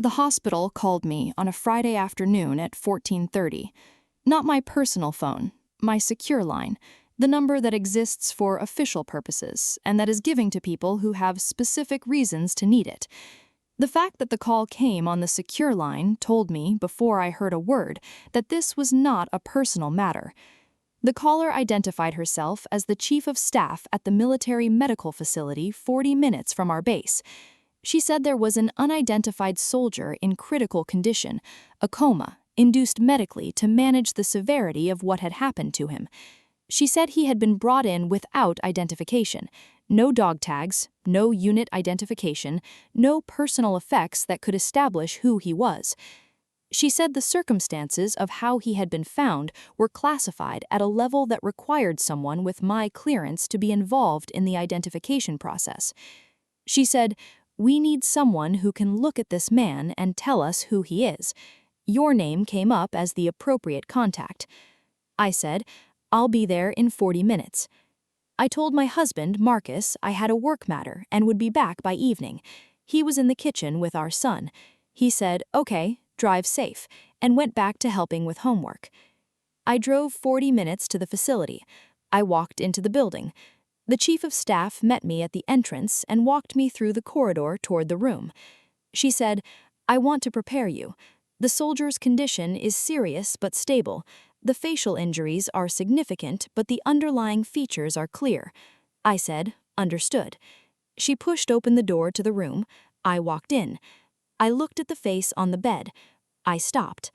The hospital called me on a Friday afternoon at 14:30. Not my personal phone, my secure line, the number that exists for official purposes and that is given to people who have specific reasons to need it. The fact that the call came on the secure line told me, before I heard a word, that this was not a personal matter. The caller identified herself as the chief of staff at the military medical facility 40 minutes from our base. She said there was an unidentified soldier in critical condition, a coma, induced medically to manage the severity of what had happened to him. She said he had been brought in without identification, no dog tags, no unit identification, no personal effects that could establish who he was. She said the circumstances of how he had been found were classified at a level that required someone with my clearance to be involved in the identification process. She said, "We need someone who can look at this man and tell us who he is. Your name came up as the appropriate contact." I said, "I'll be there in 40 minutes. I told my husband, Marcus, I had a work matter and would be back by evening. He was in the kitchen with our son. He said, "Okay, drive safe," and went back to helping with homework. I drove 40 minutes to the facility. I walked into the building. The chief of staff met me at the entrance and walked me through the corridor toward the room. She said, "I want to prepare you. The soldier's condition is serious but stable. The facial injuries are significant, but the underlying features are clear." I said, "Understood." She pushed open the door to the room. I walked in. I looked at the face on the bed. I stopped.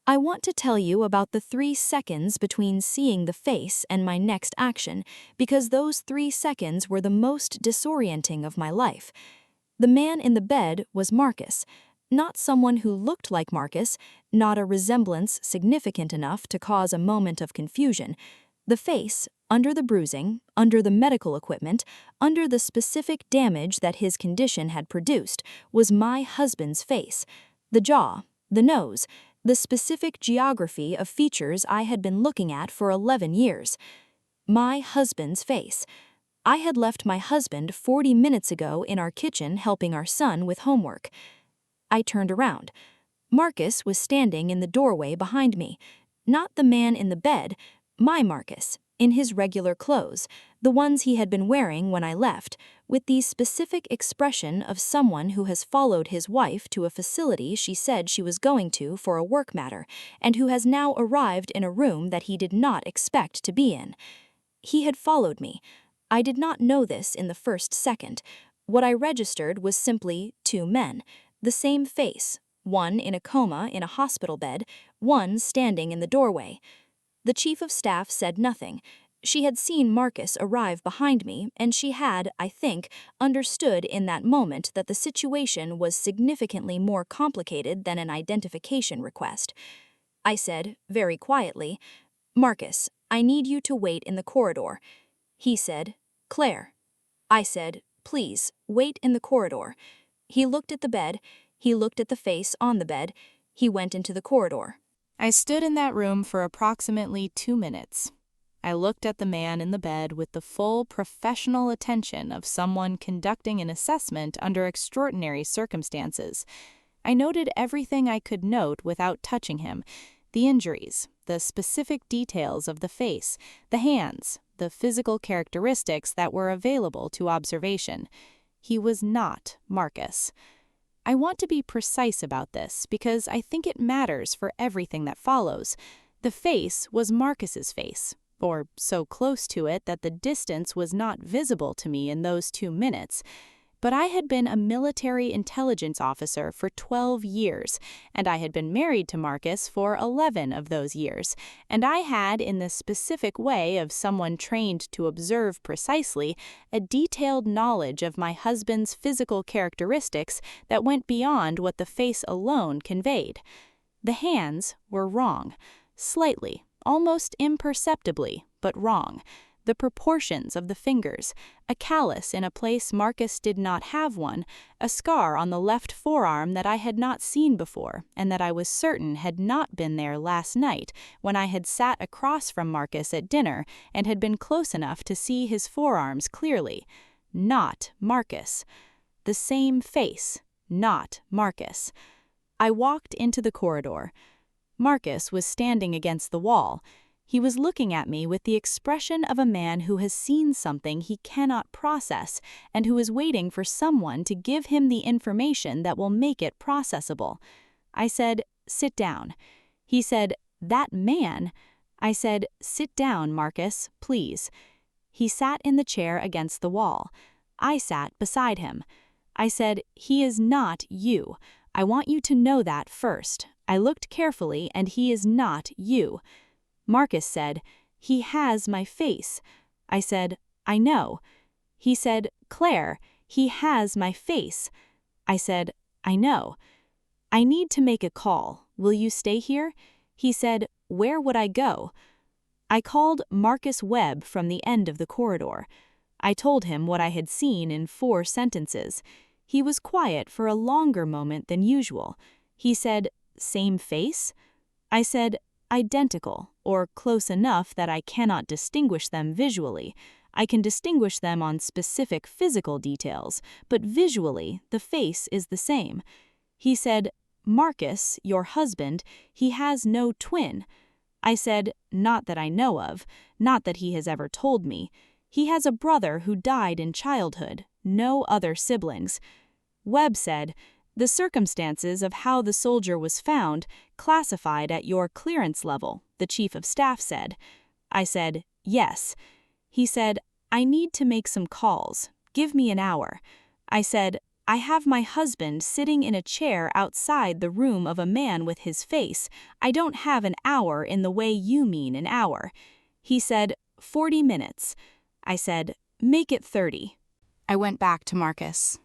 "I want to tell you about the 3 seconds between seeing the face and my next action, because those 3 seconds were the most disorienting of my life. The man in the bed was Marcus. Not someone who looked like Marcus, not a resemblance significant enough to cause a moment of confusion. The face, under the bruising, under the medical equipment, under the specific damage that his condition had produced, was my husband's face. The jaw, the nose, the specific geography of features I had been looking at for 11 years. My husband's face. I had left my husband 40 minutes ago in our kitchen helping our son with homework. I turned around. Marcus was standing in the doorway behind me. Not the man in the bed, my Marcus, in his regular clothes, the ones he had been wearing when I left, with the specific expression of someone who has followed his wife to a facility she said she was going to for a work matter, and who has now arrived in a room that he did not expect to be in. He had followed me. I did not know this in the first second. What I registered was simply 2 men, the same face, one in a coma in a hospital bed, one standing in the doorway. The chief of staff said nothing. She had seen Marcus arrive behind me, and she had, I think, understood in that moment that the situation was significantly more complicated than an identification request. I said, very quietly, "Marcus, I need you to wait in the corridor." He said, "Claire." I said, "Please, wait in the corridor." He looked at the bed. He looked at the face on the bed. He went into the corridor. I stood in that room for approximately 2 minutes. I looked at the man in the bed with the full professional attention of someone conducting an assessment under extraordinary circumstances. I noted everything I could note without touching him: the injuries, the specific details of the face, the hands, the physical characteristics that were available to observation. He was not Marcus. I want to be precise about this because I think it matters for everything that follows. The face was Marcus's face, or so close to it that the distance was not visible to me in those 2 minutes. But I had been a military intelligence officer for 12 years, and I had been married to Marcus for 11 of those years, and I had, in the specific way of someone trained to observe precisely, a detailed knowledge of my husband's physical characteristics that went beyond what the face alone conveyed. The hands were wrong, slightly, almost imperceptibly, but wrong. The proportions of the fingers, a callus in a place Marcus did not have one, a scar on the left forearm that I had not seen before and that I was certain had not been there last night when I had sat across from Marcus at dinner and had been close enough to see his forearms clearly. Not Marcus. The same face, not Marcus. I walked into the corridor. Marcus was standing against the wall. He was looking at me with the expression of a man who has seen something he cannot process and who is waiting for someone to give him the information that will make it processable. I said, "Sit down." He said, "That man?" I said, "Sit down, Marcus, please." He sat in the chair against the wall. I sat beside him. I said, "He is not you. I want you to know that first." I looked carefully, and he is not you. Marcus said, "He has my face." I said, "I know." He said, "Claire, he has my face." I said, "I know." "I need to make a call. Will you stay here?" He said, "Where would I go?" I called Marcus Webb from the end of the corridor. I told him what I had seen in 4 sentences. He was quiet for a longer moment than usual. He said, "Same face?" I said, "Identical, or close enough that I cannot distinguish them visually. I can distinguish them on specific physical details, but visually, the face is the same." He said, "Marcus, your husband, he has no twin." I said, "Not that I know of, not that he has ever told me. He has a brother who died in childhood, no other siblings." Webb said, "The circumstances of how the soldier was found, classified at your clearance level," the chief of staff said. I said, "Yes." He said, "I need to make some calls. Give me an hour." I said, "I have my husband sitting in a chair outside the room of a man with his face. I don't have an hour in the way you mean an hour." He said, 40 minutes. I said, "Make it 30. I went back to Marcus.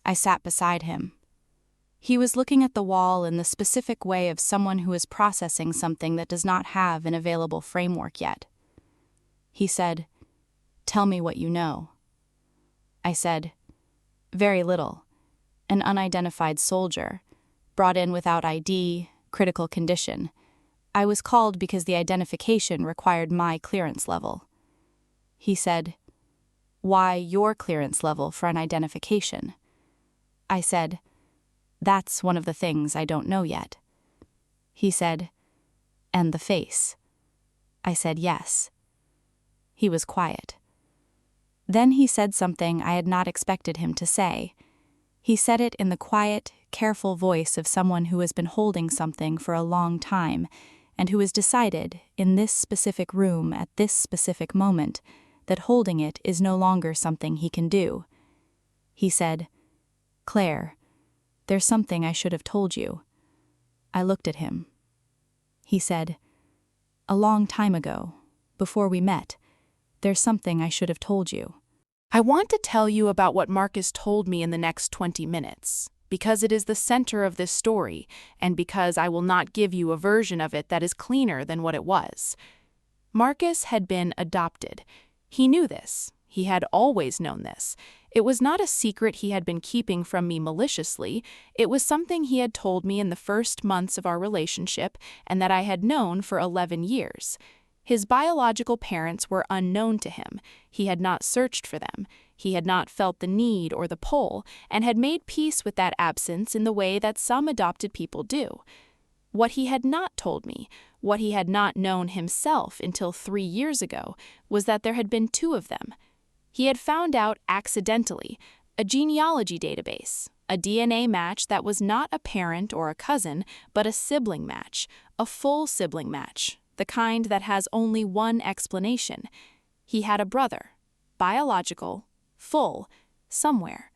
I sat beside him. He was looking at the wall in the specific way of someone who is processing something that does not have an available framework yet. He said, "Tell me what you know." I said, "Very little. An unidentified soldier, brought in without ID, critical condition. I was called because the identification required my clearance level." He said, "Why your clearance level for an identification?" I said, "That's one of the things I don't know yet." He said, "And the face?" I said, "Yes." He was quiet. Then he said something I had not expected him to say. He said it in the quiet, careful voice of someone who has been holding something for a long time and who has decided, in this specific room at this specific moment, that holding it is no longer something he can do. He said, "Claire, there's something I should have told you." I looked at him. He said, "A long time ago, before we met, there's something I should have told you." I want to tell you about what Marcus told me in the next 20 minutes, because it is the center of this story, and because I will not give you a version of it that is cleaner than what it was. Marcus had been adopted. He knew this. He had always known this. It was not a secret he had been keeping from me maliciously. It was something he had told me in the first months of our relationship and that I had known for 11 years. His biological parents were unknown to him. He had not searched for them. He had not felt the need or the pull, and had made peace with that absence in the way that some adopted people do. What he had not told me, what he had not known himself until 3 years ago, was that there had been 2 of them. He had found out accidentally, a genealogy database, a DNA match that was not a parent or a cousin, but a sibling match, a full sibling match, the kind that has only one explanation. He had a brother, biological, full, somewhere.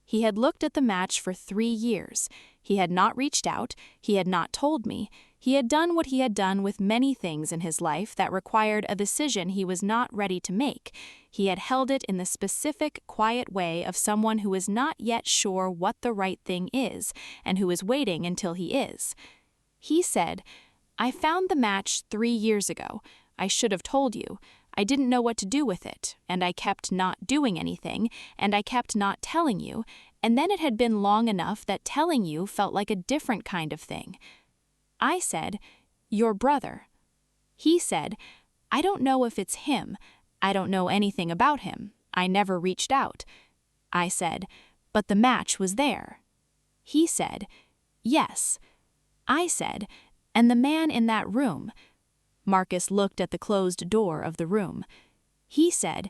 He had looked at the match for 3 years. He had not reached out. He had not told me. He had done what he had done with many things in his life that required a decision he was not ready to make. He had held it in the specific, quiet way of someone who is not yet sure what the right thing is, and who is waiting until he is. He said, "I found the match 3 years ago. I should have told you. I didn't know what to do with it, and I kept not doing anything, and I kept not telling you, and then it had been long enough that telling you felt like a different kind of thing." I said, "Your brother." He said, "I don't know if it's him. I don't know anything about him. I never reached out." I said, "But the match was there." He said, "Yes." I said, "And the man in that room?" Marcus looked at the closed door of the room. He said,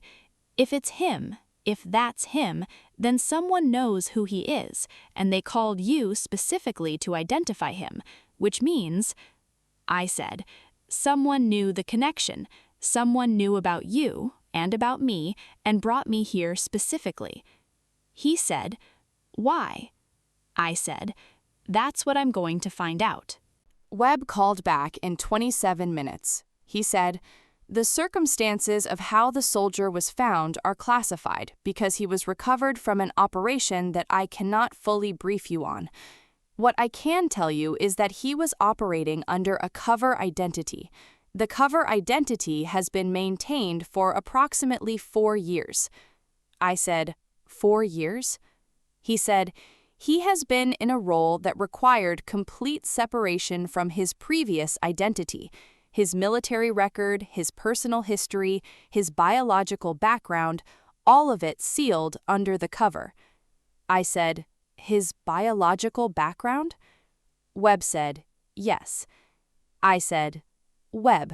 "If it's him, if that's him, then someone knows who he is, and they called you specifically to identify him, which means—" I said, "Someone knew the connection. Someone knew about you and about me and brought me here specifically." He said, "Why?" I said, "That's what I'm going to find out." Webb called back in 27 minutes. He said, "The circumstances of how the soldier was found are classified because he was recovered from an operation that I cannot fully brief you on. What I can tell you is that he was operating under a cover identity. The cover identity has been maintained for approximately 4 years." I said, "4 years?" He said, "He has been in a role that required complete separation from his previous identity, his military record, his personal history, his biological background, all of it sealed under the cover." I said, "His biological background?" Webb said, "Yes." I said, "Webb,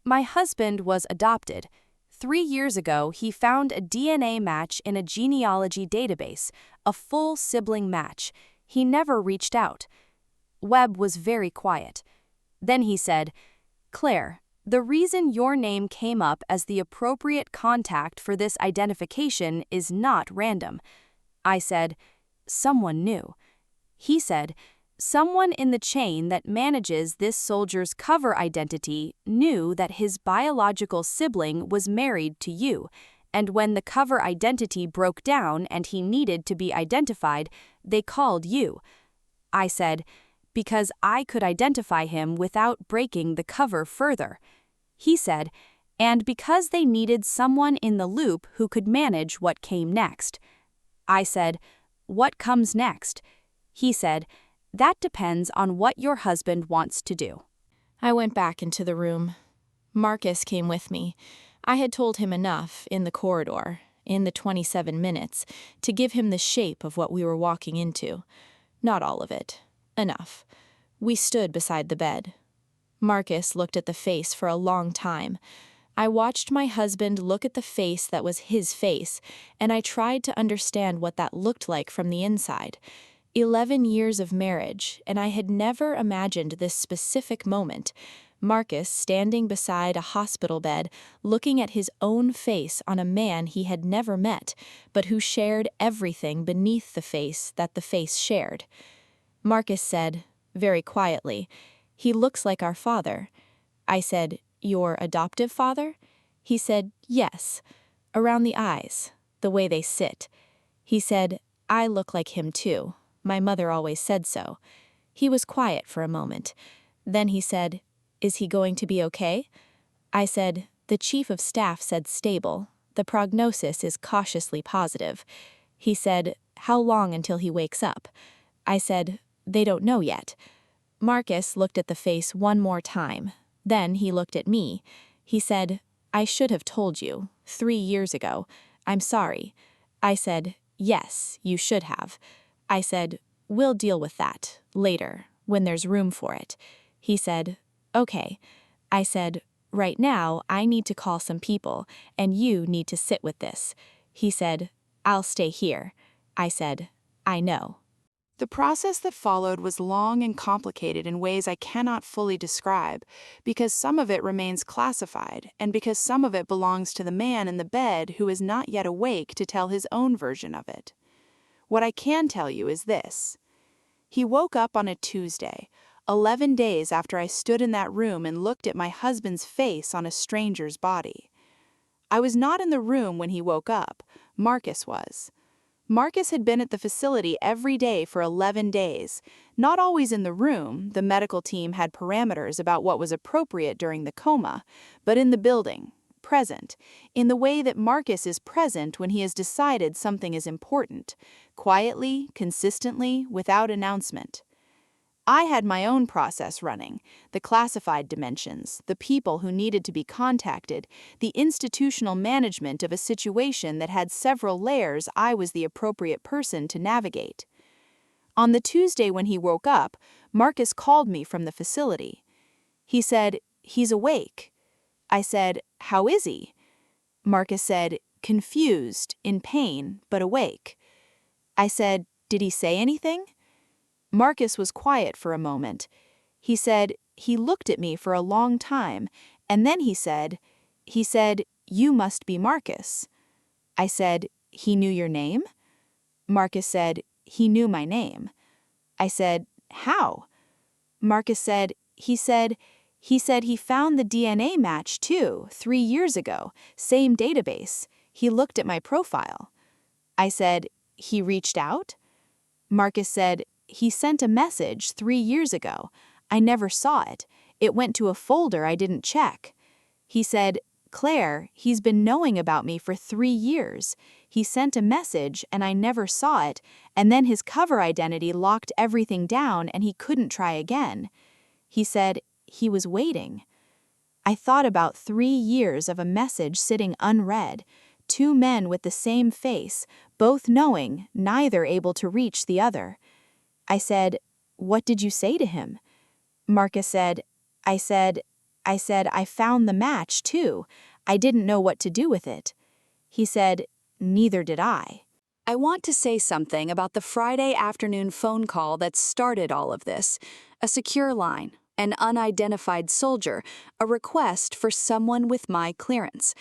my husband was adopted. 3 years ago, he found a DNA match in a genealogy database, a full sibling match. He never reached out." Webb was very quiet. Then he said, "Claire, the reason your name came up as the appropriate contact for this identification is not random." I said, "Someone knew." He said, "Someone in the chain that manages this soldier's cover identity knew that his biological sibling was married to you, and when the cover identity broke down and he needed to be identified, they called you." I said, "Because I could identify him without breaking the cover further." He said, "And because they needed someone in the loop who could manage what came next." I said, "What comes next?" He said, "That depends on what your husband wants to do." I went back into the room. Marcus came with me. I had told him enough in the corridor, in the 27 minutes, to give him the shape of what we were walking into. Not all of it. Enough. We stood beside the bed. Marcus looked at the face for a long time. I watched my husband look at the face that was his face, and I tried to understand what that looked like from the inside. 11 years of marriage, and I had never imagined this specific moment. Marcus standing beside a hospital bed, looking at his own face on a man he had never met, but who shared everything beneath the face that the face shared. Marcus said, very quietly, "He looks like our father." I said, "Your adoptive father?" He said, "Yes." Around the eyes, the way they sit. He said, "I look like him too. My mother always said so." He was quiet for a moment. Then he said, "Is he going to be okay?" I said, "The chief of staff said stable. The prognosis is cautiously positive." He said, "How long until he wakes up?" I said, "They don't know yet." Marcus looked at the face one more time. Then he looked at me. He said, "I should have told you, 3 years ago. I'm sorry." I said, "Yes, you should have." I said, "We'll deal with that, later, when there's room for it." He said, "Okay." I said, "Right now, I need to call some people, and you need to sit with this." He said, "I'll stay here." I said, "I know." The process that followed was long and complicated in ways I cannot fully describe, because some of it remains classified, and because some of it belongs to the man in the bed who is not yet awake to tell his own version of it. What I can tell you is this. He woke up on a Tuesday, 11 days after I stood in that room and looked at my husband's face on a stranger's body. I was not in the room when he woke up. Marcus was. Marcus had been at the facility every day for 11 days. Not always in the room, the medical team had parameters about what was appropriate during the coma, but in the building, present, in the way that Marcus is present when he has decided something is important, quietly, consistently, without announcement. I had my own process running, the classified dimensions, the people who needed to be contacted, the institutional management of a situation that had several layers I was the appropriate person to navigate. On the Tuesday when he woke up, Marcus called me from the facility. He said, "He's awake." I said, "How is he?" Marcus said, "Confused, in pain, but awake." I said, "Did he say anything?" Marcus was quiet for a moment. He said, he looked at me for a long time, and then he said, "You must be Marcus." I said, "He knew your name?" Marcus said, "He knew my name." I said, "How?" Marcus said, he said he found the DNA match too, 3 years ago, same database. He looked at my profile. I said, "He reached out?" Marcus said, "He sent a message 3 years ago. I never saw it. It went to a folder I didn't check." He said, "Claire, he's been knowing about me for 3 years. He sent a message and I never saw it, and then his cover identity locked everything down and he couldn't try again." He said, he was waiting. I thought about 3 years of a message sitting unread, 2 men with the same face, both knowing, neither able to reach the other. I said, "What did you say to him?" Marcus said, I said, "I found the match too. I didn't know what to do with it." He said, "Neither did I." I want to say something about the Friday afternoon phone call that started all of this. A secure line, an unidentified soldier, a request for someone with my clearance.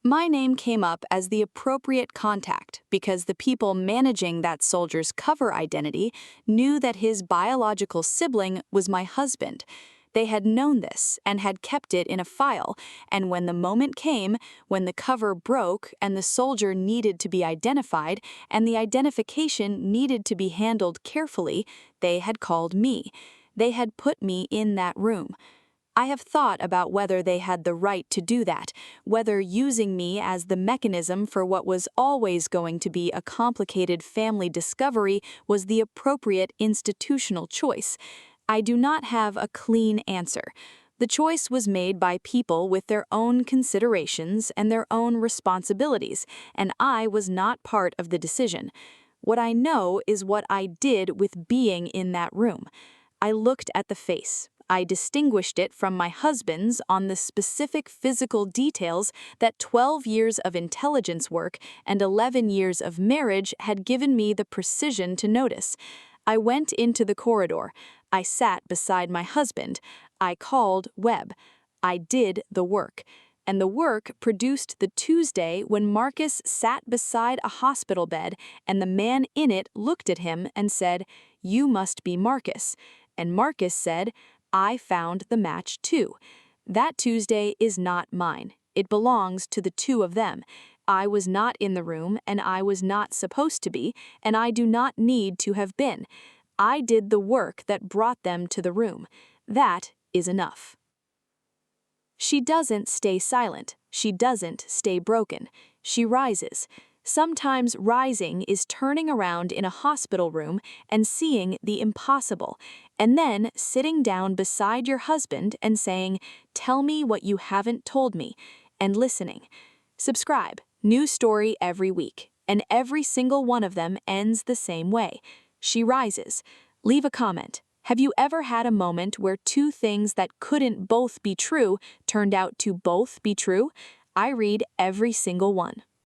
My name came up as the appropriate contact because the people managing that soldier's cover identity knew that his biological sibling was my husband. They had known this and had kept it in a file, and when the moment came, when the cover broke and the soldier needed to be identified and the identification needed to be handled carefully, they had called me. They had put me in that room. I have thought about whether they had the right to do that, whether using me as the mechanism for what was always going to be a complicated family discovery was the appropriate institutional choice. I do not have a clean answer. The choice was made by people with their own considerations and their own responsibilities, and I was not part of the decision. What I know is what I did with being in that room. I looked at the face. I distinguished it from my husband's on the specific physical details that 12 years of intelligence work and 11 years of marriage had given me the precision to notice. I went into the corridor. I sat beside my husband. I called Webb. I did the work. And the work produced the Tuesday when Marcus sat beside a hospital bed and the man in it looked at him and said, "You must be Marcus." And Marcus said, "I found the match too." That Tuesday is not mine. It belongs to the 2 of them. I was not in the room, and I was not supposed to be, and I do not need to have been. I did the work that brought them to the room. That is enough. She doesn't stay silent. She doesn't stay broken. She rises. Sometimes rising is turning around in a hospital room and seeing the impossible, and then sitting down beside your husband and saying, "Tell me what you haven't told me," and listening. Subscribe. New story every week, and every single one of them ends the same way. She rises. Leave a comment. Have you ever had a moment where 2 things that couldn't both be true turned out to both be true? I read every single one.